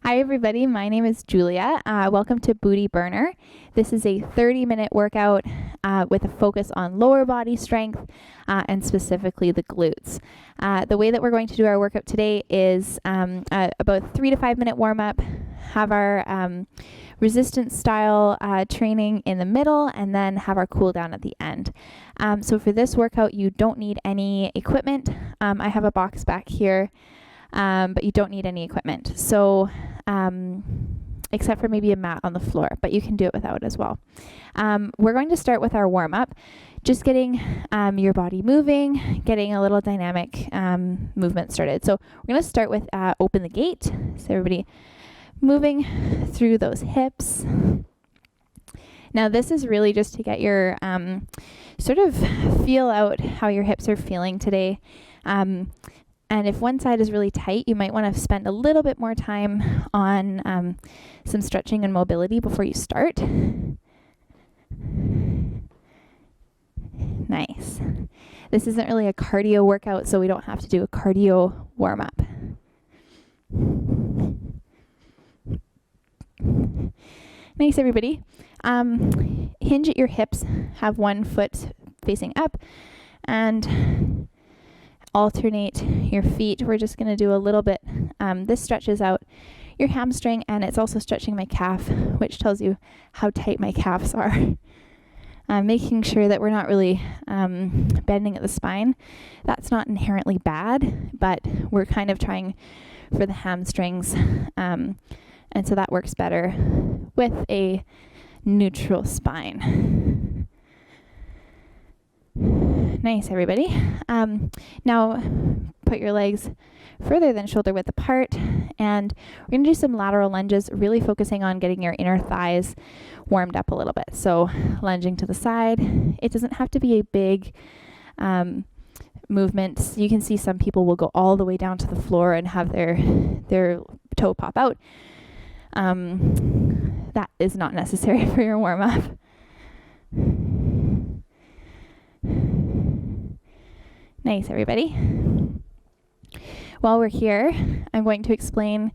Hi everybody, my name is Julia. Welcome to Booty Burner. This is a 30-minute workout with a focus on lower body strength and specifically the glutes. The way that we're going to do our workout today is about 3 to 5 minute warm up, have our resistance style training in the middle, and then have our cool down at the end. So for this workout, you don't need any equipment. I have a box back here. But you don't need any equipment. So, except for maybe a mat on the floor, but you can do it without as well. We're going to start with our warm up, just getting your body moving, getting a little dynamic movement started. So we're going to start with open the gate. So everybody moving through those hips. Now this is really just to get your sort of feel out how your hips are feeling today. And if one side is really tight, you might want to spend a little bit more time on some stretching and mobility before you start. Nice. This isn't really a cardio workout, so we don't have to do a cardio warm-up. Nice, everybody. Hinge at your hips, have one foot facing up, and alternate your feet. We're just going to do a little bit. This stretches out your hamstring, and it's also stretching my calf, which tells you how tight my calves are. Making sure that we're not really bending at the spine. That's not inherently bad, but we're kind of trying for the hamstrings, and so that works better with a neutral spine. Nice, everybody. Now put your legs further than shoulder width apart, and we're going to do some lateral lunges, really focusing on getting your inner thighs warmed up a little bit. So lunging to the side. It doesn't have to be a big movement. You can see some people will go all the way down to the floor and have their toe pop out. That is not necessary for your warm-up. Nice, everybody. While we're here, I'm going to explain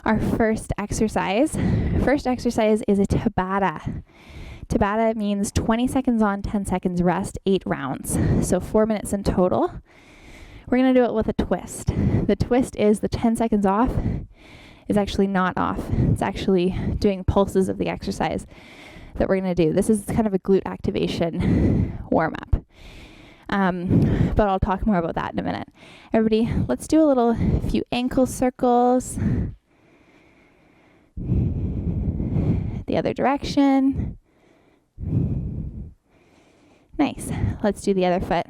our first exercise. First exercise is a Tabata. Tabata means 20 seconds on, 10 seconds rest, 8 rounds. So 4 minutes in total. We're going to do it with a twist. The twist is the 10 seconds off is actually not off. It's actually doing pulses of the exercise that we're going to do. This is kind of a glute activation warm-up. But I'll talk more about that in a minute. Everybody, let's do a few ankle circles. The other direction. Nice. Let's do the other foot.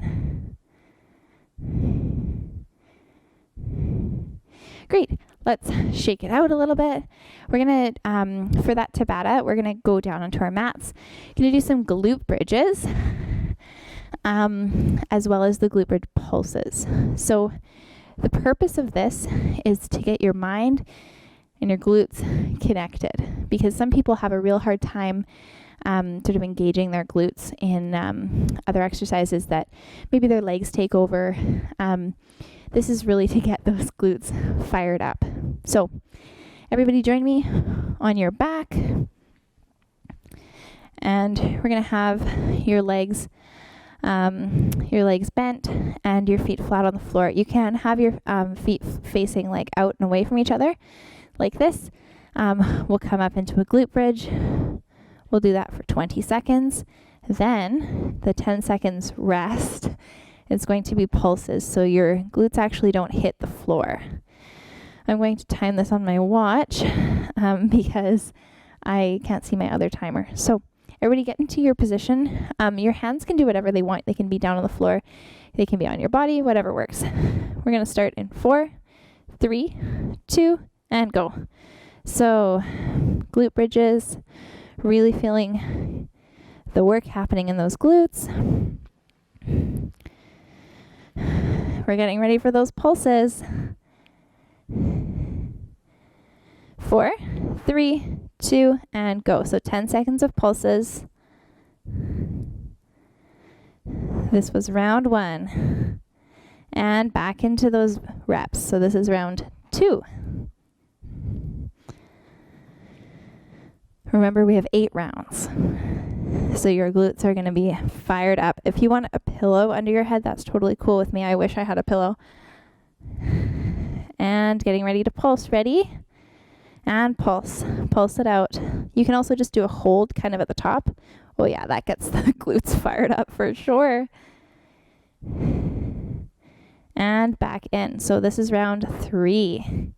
Great. Let's shake it out a little bit. We're going to, for that Tabata, we're going to go down onto our mats. Going to do some glute bridges. As well as the glute bridge pulses. So the purpose of this is to get your mind and your glutes connected, because some people have a real hard time sort of engaging their glutes in other exercises that maybe their legs take over. This is really to get those glutes fired up. So everybody join me on your back, and we're going to have your legs bent and your feet flat on the floor. You can have your feet facing like out and away from each other like this. We'll come up into a glute bridge. We'll do that for 20 seconds. Then the 10 seconds rest is going to be pulses, so your glutes actually don't hit the floor. I'm going to time this on my watch because I can't see my other timer. So everybody get into your position. Your hands can do whatever they want. They can be down on the floor. They can be on your body, whatever works. We're going to start in 4, 3, 2, and go. So glute bridges, really feeling the work happening in those glutes. We're getting ready for those pulses. 4, 3, 2, and go. So 10 seconds of pulses. This was round 1. And back into those reps. So this is round 2. Remember, we have 8 rounds. So your glutes are going to be fired up. If you want a pillow under your head, that's totally cool with me. I wish I had a pillow. And getting ready to pulse. Ready? And pulse. Pulse it out. You can also just do a hold kind of at the top. Oh yeah, that gets the glutes fired up for sure. And back in. So this is round 3.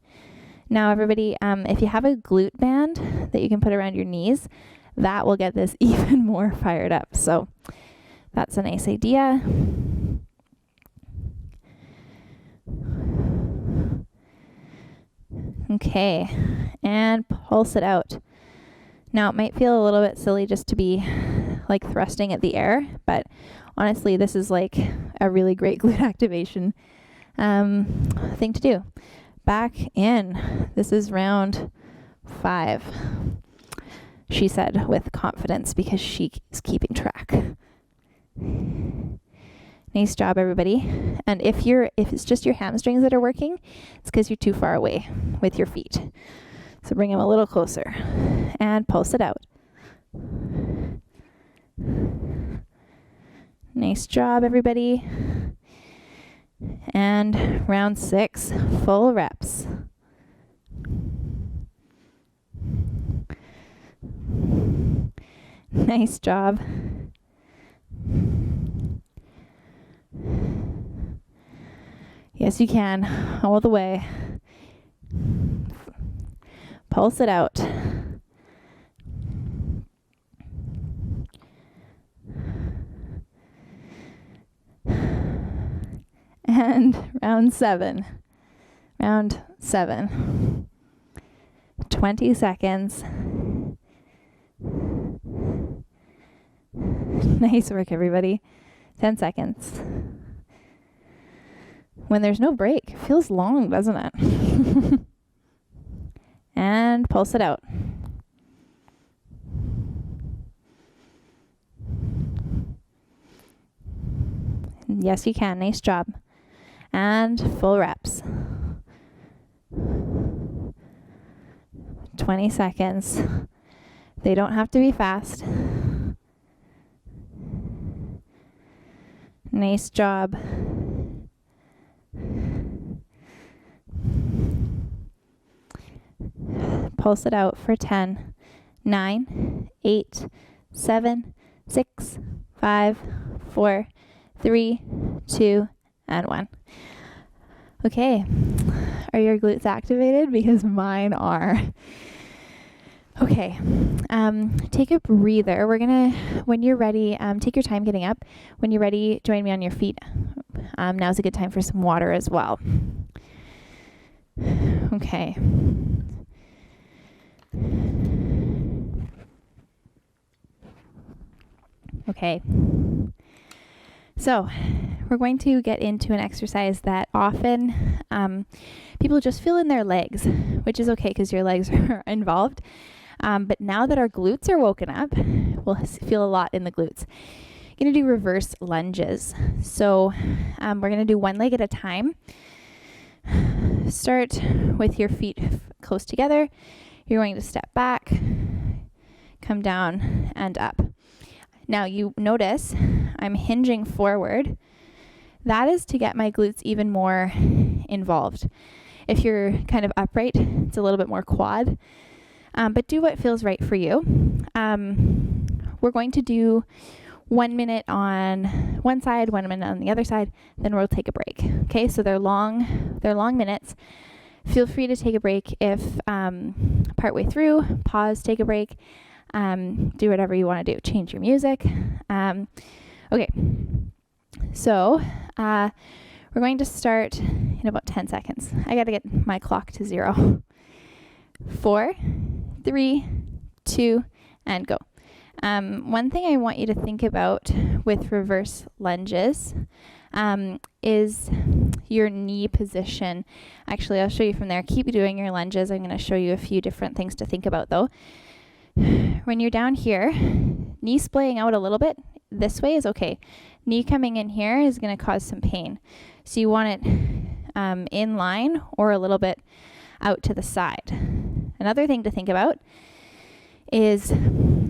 Now everybody, if you have a glute band that you can put around your knees, that will get this even more fired up. So that's a nice idea. Okay, and pulse it out. Now it might feel a little bit silly just to be like thrusting at the air, but honestly, this is like a really great glute activation thing to do. Back in. This is round 5. She said with confidence because she is keeping track. Nice job, everybody. And if it's just your hamstrings that are working, it's because you're too far away with your feet. So bring them a little closer and pulse it out. Nice job, everybody. And round 6, full reps. Nice job. Yes, you can, all the way. Pulse it out. And round 7. 20 seconds. Nice work, everybody. 10 seconds. When there's no break, it feels long, doesn't it? And pulse it out. Yes, you can. Nice job. And full reps. 20 seconds. They don't have to be fast. Nice job. Pulse it out for 10, 9, 8, 7, 6, 5, 4, 3, 2, and 1. Okay, are your glutes activated? Because mine are. Okay, take a breather. We're gonna, when you're ready, take your time getting up. When you're ready, join me on your feet. Now's a good time for some water as well. Okay. Okay. So, we're going to get into an exercise that often people just feel in their legs, which is okay because your legs are involved. But now that our glutes are woken up, we'll feel a lot in the glutes. Going to do reverse lunges. So we're going to do one leg at a time. Start with your feet close together. You're going to step back, come down, and up. Now you notice I'm hinging forward. That is to get my glutes even more involved. If you're kind of upright, it's a little bit more quad. But do what feels right for you. We're going to do 1 minute on one side, 1 minute on the other side, then we'll take a break. Okay, so they're long minutes. Feel free to take a break if partway through, pause, take a break, do whatever you want to do. Change your music. Okay, so we're going to start in about 10 seconds. I got to get my clock to 0. 4, 3, 2, and go. One thing I want you to think about with reverse lunges is your knee position. Actually, I'll show you from there. Keep doing your lunges. I'm going to show you a few different things to think about, though. When you're down here, knee splaying out a little bit this way is okay. Knee coming in here is going to cause some pain. So you want it in line or a little bit out to the side. Another thing to think about is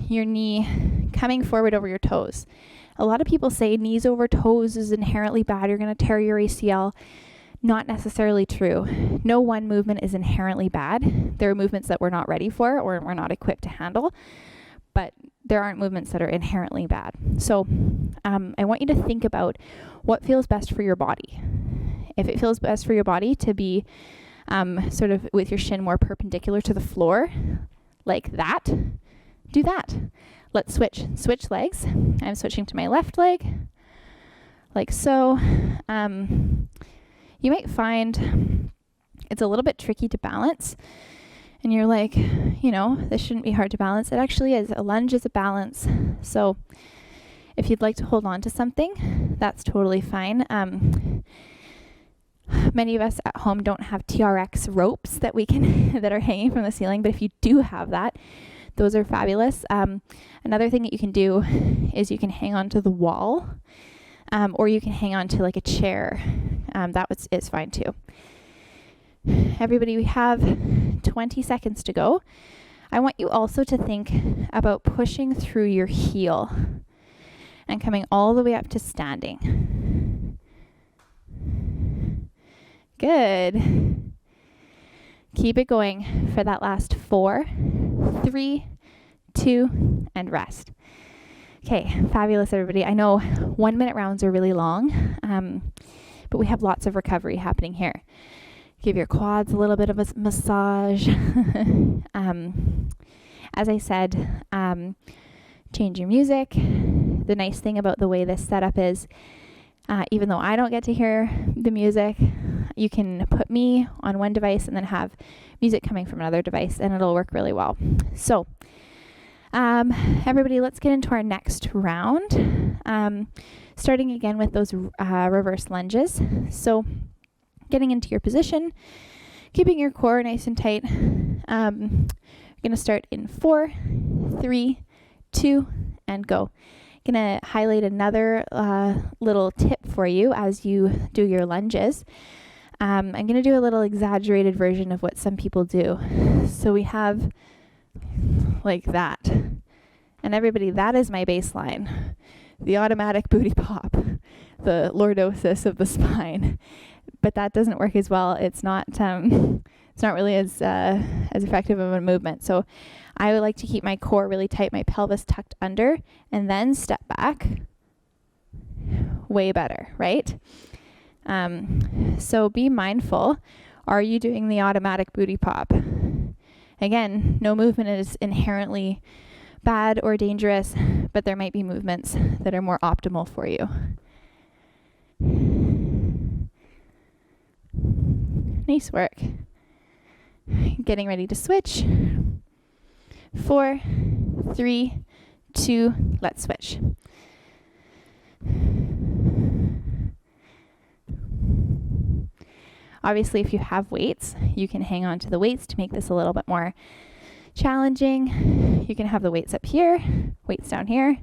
your knee coming forward over your toes. A lot of people say knees over toes is inherently bad. You're going to tear your ACL. Not necessarily true. No one movement is inherently bad. There are movements that we're not ready for or we're not equipped to handle, but there aren't movements that are inherently bad. So I want you to think about what feels best for your body. If it feels best for your body to be sort of with your shin more perpendicular to the floor, like that, do that. Let's switch legs. I'm switching to my left leg, like so. You might find it's a little bit tricky to balance, and you're like, this shouldn't be hard to balance. It actually is. A lunge is a balance. So if you'd like to hold on to something, that's totally fine. Many of us at home don't have TRX ropes that we can that are hanging from the ceiling, but if you do have that, those are fabulous. Another thing that you can do is you can hang onto the wall, or you can hang on to like a chair. That is fine too. Everybody, we have 20 seconds to go. I want you also to think about pushing through your heel and coming all the way up to standing. Good. Keep it going for that last 4, 3, 2, and rest. Okay, fabulous, everybody. I know 1-minute rounds are really long, but we have lots of recovery happening here. Give your quads a little bit of a massage. As I said, change your music. The nice thing about the way this setup is, even though I don't get to hear the music, you can put me on one device and then have music coming from another device, and it'll work really well. So, everybody, let's get into our next round. Starting again with those reverse lunges. So, getting into your position, keeping your core nice and tight. You're going to start in 4, 3, 2, and go. Going to highlight another little tip for you as you do your lunges. I'm going to do a little exaggerated version of what some people do. So we have like that. And everybody, that is my baseline. The automatic booty pop, the lordosis of the spine. But that doesn't work as well. It's not really as effective of a movement. So I would like to keep my core really tight, my pelvis tucked under, and then step back. Way better, right? So be mindful. Are you doing the automatic booty pop? Again, no movement is inherently bad or dangerous, but there might be movements that are more optimal for you. Nice work. Getting ready to switch. 4, 3, 2, let's switch. Obviously, if you have weights, you can hang on to the weights to make this a little bit more challenging. You can have the weights up here, weights down here.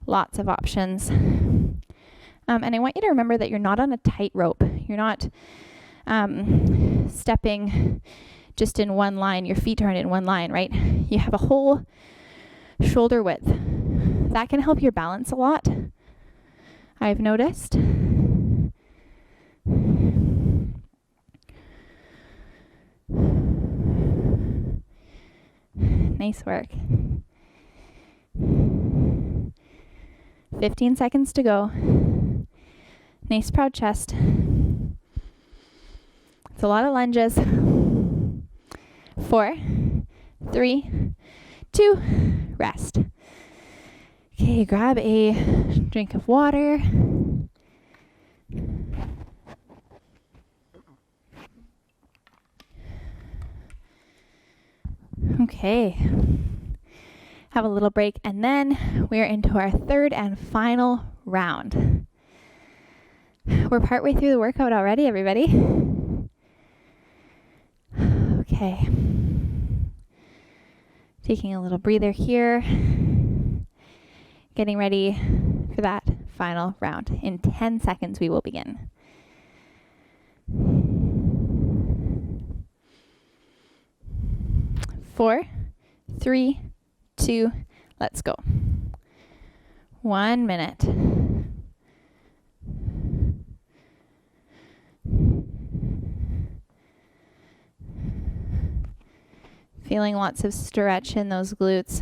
Lots of options. And I want you to remember that you're not on a tightrope. You're not stepping just in one line. Your feet aren't in one line, right? You have a whole shoulder width. That can help your balance a lot, I've noticed. Nice work. 15 seconds to go. Nice proud chest. It's a lot of lunges. 4, 3, 2, rest. Okay, grab a drink of water. Okay. Have a little break, and then we're into our third and final round. We're partway through the workout already, everybody. Okay. Taking a little breather here. Getting ready for that final round. In 10 seconds, we will begin. 4, 3, 2, let's go. 1 minute. Feeling lots of stretch in those glutes.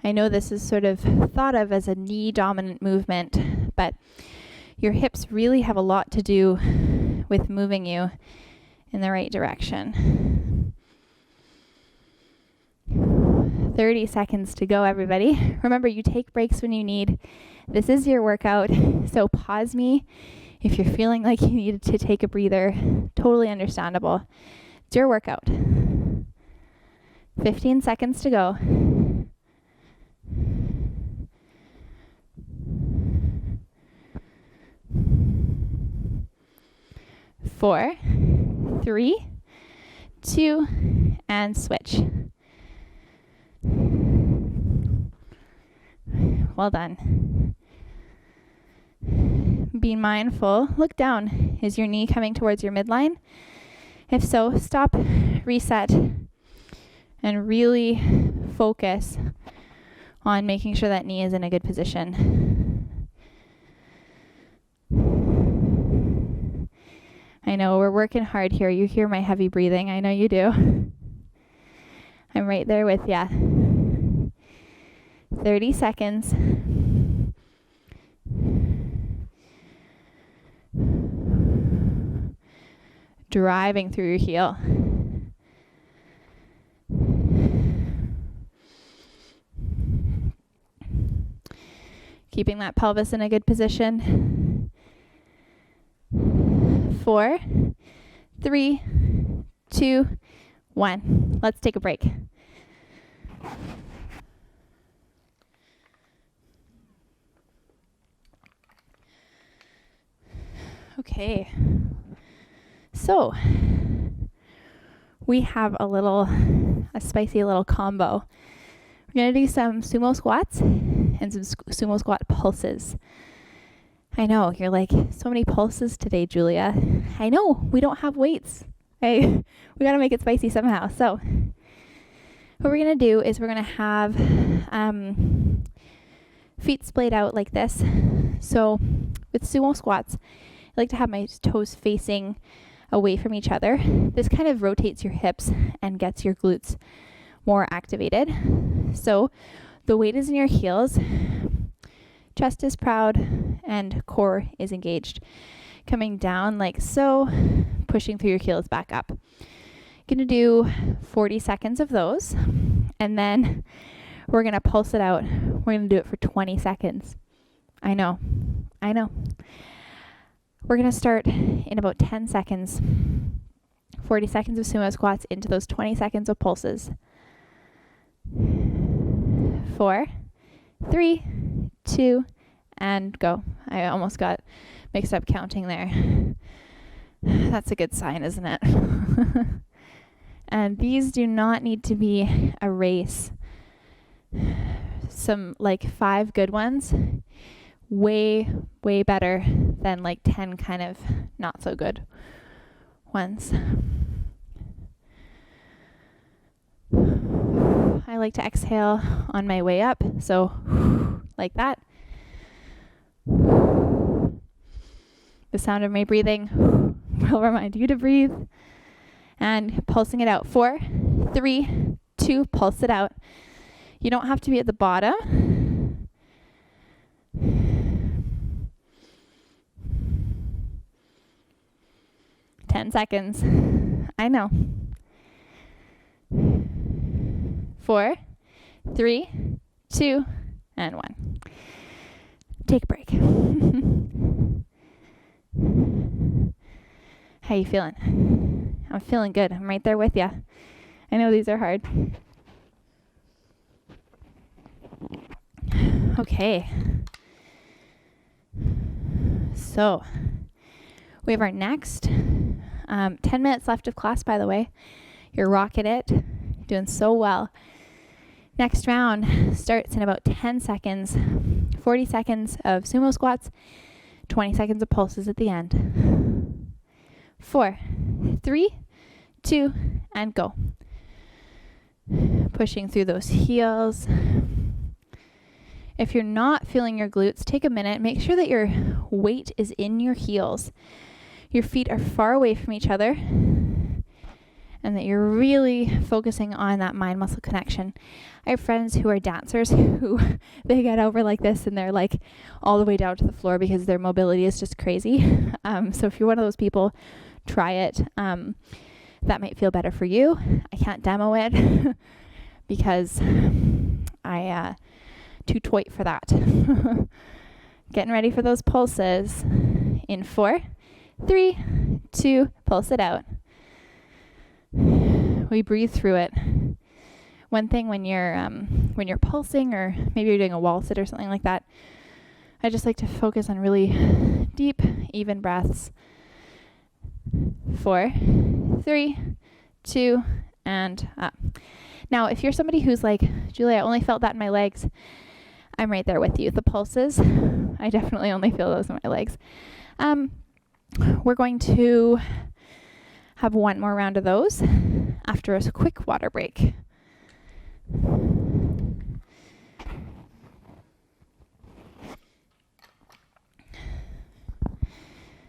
I know this is sort of thought of as a knee dominant movement, but your hips really have a lot to do with moving you in the right direction. 30 seconds to go, everybody. Remember, you take breaks when you need. This is your workout, so pause me if you're feeling like you need to take a breather. Totally understandable. It's your workout. 15 seconds to go. 4, 3, 2, and switch. Well done. Be mindful. Look down. Is your knee coming towards your midline? If so, stop, reset, and really focus on making sure that knee is in a good position. I know we're working hard here. You hear my heavy breathing. I know you do. I'm right there with ya. 30 seconds. Driving through your heel. Keeping that pelvis in a good position. 4, 3, 2, 1. Let's take a break. Okay. So, we have a spicy little combo. We're going to do some sumo squats and some sumo squat pulses. I know, you're like, so many pulses today, Julia. I know, we don't have weights. We got to make it spicy somehow. So, what we're going to do is we're going to have feet splayed out like this. So, with sumo squats, I like to have my toes facing away from each other. This kind of rotates your hips and gets your glutes more activated. So, the weight is in your heels. Chest is proud and core is engaged. Coming down like so, pushing through your heels back up. Gonna do 40 seconds of those, and then we're gonna pulse it out. We're gonna do it for 20 seconds. I know. We're gonna start in about 10 seconds. 40 seconds of sumo squats into those 20 seconds of pulses. 4, 3, 2, and go. I almost got mixed up counting there. That's a good sign, isn't it? And these do not need to be a race. Some like 5 good ones, way better than like 10 kind of not so good ones. I like to exhale on my way up, so like that. The sound of my breathing will remind you to breathe. And pulsing it out. 4, 3, 2, pulse it out. You don't have to be at the bottom. 10 seconds. I know. 4, 3, 2, and 1. Take a break. How you feeling? I'm feeling good. I'm right there with you. I know these are hard. Okay. So, we have our next 10 minutes left of class, by the way. You're rocking it. Doing so well. Next round starts in about 10 seconds. 40 seconds of sumo squats, 20 seconds of pulses at the end. 4, 3, 2, and go. Pushing through those heels. If you're not feeling your glutes, take a minute. Make sure that your weight is in your heels. Your feet are far away from each other, and that you're really focusing on that mind-muscle connection. I have friends who are dancers who they get over like this and they're like all the way down to the floor because their mobility is just crazy. So if you're one of those people, try it. That might feel better for you. I can't demo it because I too toit for that. Getting ready for those pulses in 4, 3, 2, pulse it out. We breathe through it. One thing when you're pulsing, or maybe you're doing a wall sit or something like that, I just like to focus on really deep, even breaths. 4, 3, 2, and up. Now, if you're somebody who's like, Julia, I only felt that in my legs, I'm right there with you. The pulses, I definitely only feel those in my legs. We're going to have one more round of those after a quick water break.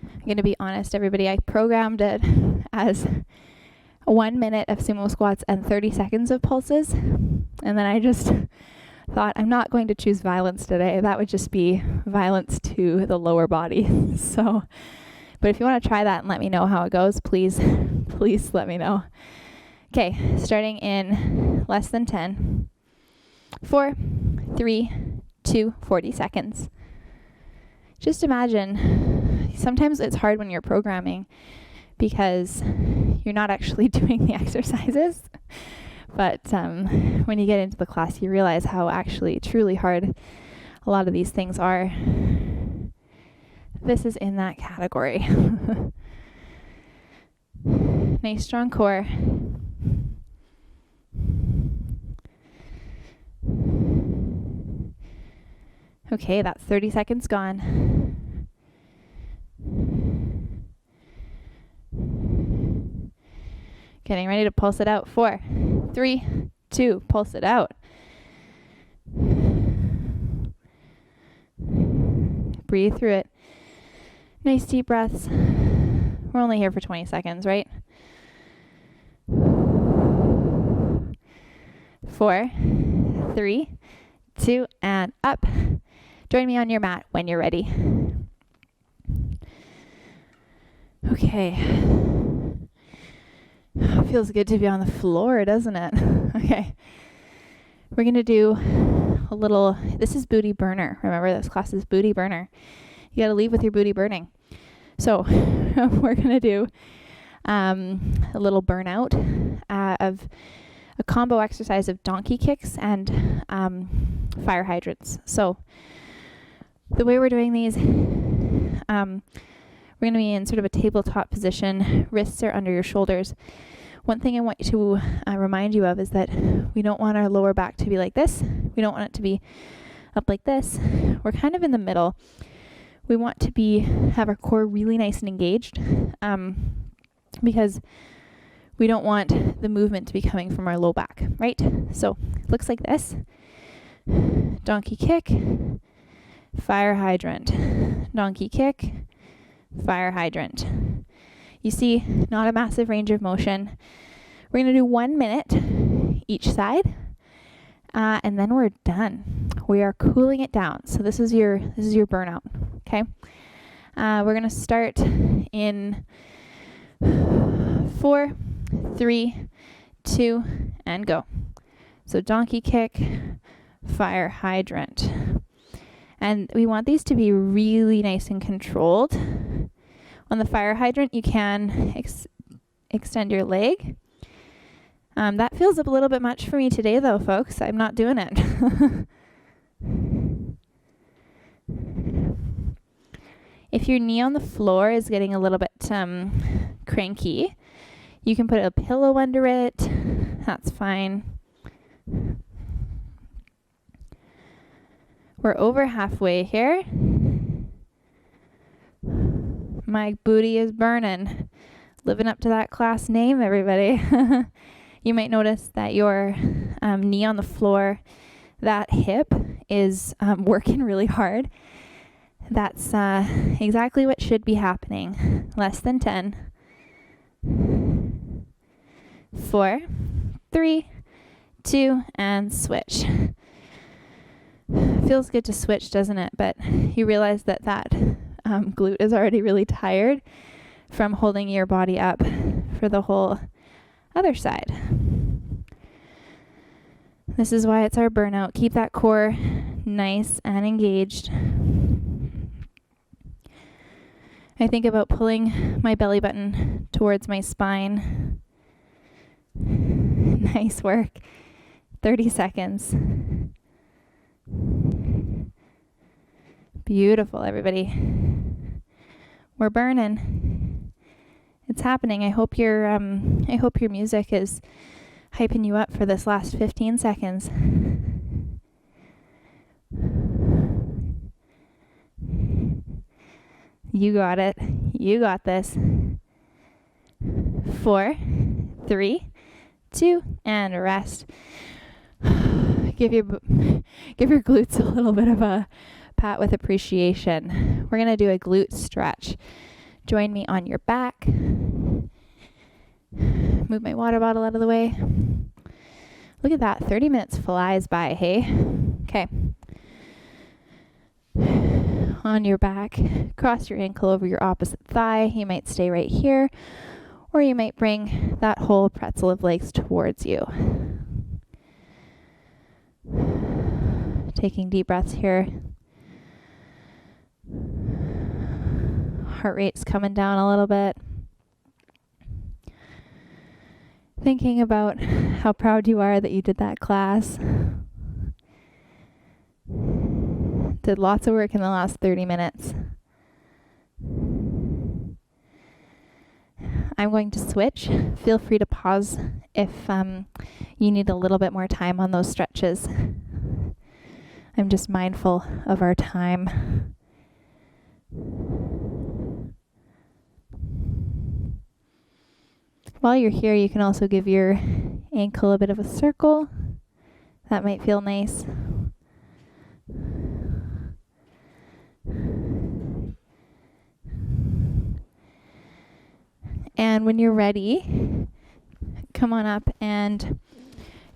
I'm going to be honest, everybody. I programmed it as 1 minute of sumo squats and 30 seconds of pulses. And then I just thought, I'm not going to choose violence today. That would just be violence to the lower body. So, but if you want to try that and let me know how it goes, please let me know. Okay, starting in less than 10. 4, 3, 2, 40 seconds. Just imagine, sometimes it's hard when you're programming because you're not actually doing the exercises. But when you get into the class, you realize how actually truly hard a lot of these things are. This is in that category. Nice strong core. Okay, that's 30 seconds gone. Getting ready to pulse it out. 4, 3, 2, pulse it out. Breathe through it. Nice deep breaths. We're only here for 20 seconds, right? 4, 3, 2, and up. Join me on your mat when you're ready. Okay. Feels good to be on the floor, doesn't it? Okay. We're going to do a little, this is booty burner. Remember, this class is booty burner. You got to leave with your booty burning. So we're going to do a little burnout of a combo exercise of donkey kicks and fire hydrants. So the way we're doing these, we're going to be in sort of a tabletop position. Wrists are under your shoulders. One thing I want to remind you of is that we don't want our lower back to be like this. We don't want it to be up like this. We're kind of in the middle. We want to have our core really nice and engaged because we don't want the movement to be coming from our low back, right? So it looks like this. Donkey kick, fire hydrant. Donkey kick, fire hydrant. You see, not a massive range of motion. We're going to do 1 minute each side, and then we're done. We are cooling it down. So this is your burnout. Okay. We're going to start in 4, 3, 2, and go. So donkey kick, fire hydrant. And we want these to be really nice and controlled. On the fire hydrant, you can extend your leg. That feels a little bit much for me today, though, folks. I'm not doing it. If your knee on the floor is getting a little bit cranky, you can put a pillow under it. That's fine. We're over halfway here. My booty is burning. living up to that class name, everybody. You might notice that your knee on the floor, that hip is working really hard. That's exactly what should be happening. Less than 10. 4, 3, 2, and switch. Feels good to switch, doesn't it? But you realize that glute is already really tired from holding your body up for the whole other side. This is why it's our burnout. Keep that core nice and engaged. I think about pulling my belly button towards my spine. Nice work. 30 seconds. Beautiful, everybody. We're burning. It's happening. I hope your music is hyping you up for this last 15 seconds. You got it. You got this. 4, 3, 2, and rest. Give your glutes a little bit of a pat with appreciation. We're going to do a glute stretch. Join me on your back. Move my water bottle out of the way. Look at that. 30 minutes flies by, hey? Okay. On your back, cross your ankle over your opposite thigh. You might stay right here, or you might bring that whole pretzel of legs towards you. Taking deep breaths here. Heart rate's coming down a little bit. Thinking about how proud you are that you did that class. Did lots of work in the last 30 minutes. I'm going to switch. Feel free to pause if you need a little bit more time on those stretches. I'm just mindful of our time. While you're here, you can also give your ankle a bit of a circle. That might feel nice. And when you're ready, come on up and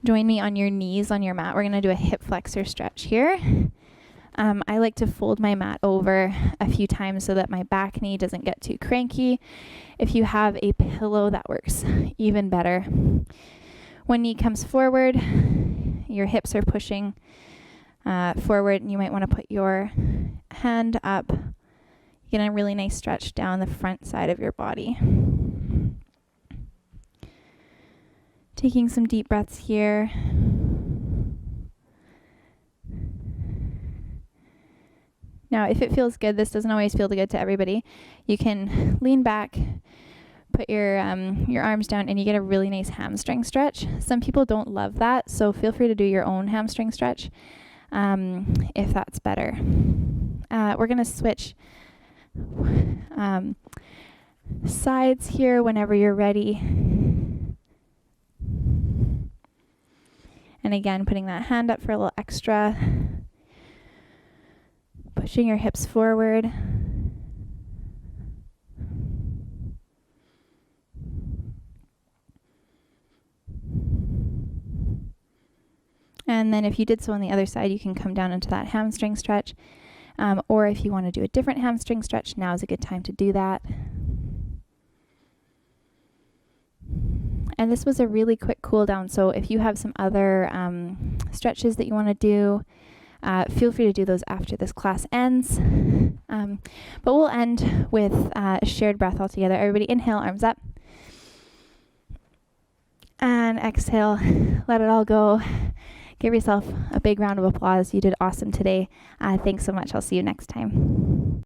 join me on your knees on your mat. We're going to do a hip flexor stretch here. I like to fold my mat over a few times so that my back knee doesn't get too cranky. If you have a pillow, that works even better. One knee comes forward, your hips are pushing forward, and you might want to put your hand up. Get a really nice stretch down the front side of your body. Taking some deep breaths here. Now, if it feels good, this doesn't always feel good to everybody. You can lean back, put your arms down, and you get a really nice hamstring stretch. Some people don't love that, so feel free to do your own hamstring stretch if that's better. We're going to switch sides here whenever you're ready. And again, putting that hand up for a little extra. Pushing your hips forward. And then if you did so on the other side, you can come down into that hamstring stretch. Or if you want to do a different hamstring stretch, now is a good time to do that. And this was a really quick cool down. So if you have some other stretches that you want to do, feel free to do those after this class ends. But we'll end with a shared breath all together. Everybody inhale, arms up. And exhale, let it all go. Give yourself a big round of applause. You did awesome today. Thanks so much. I'll see you next time.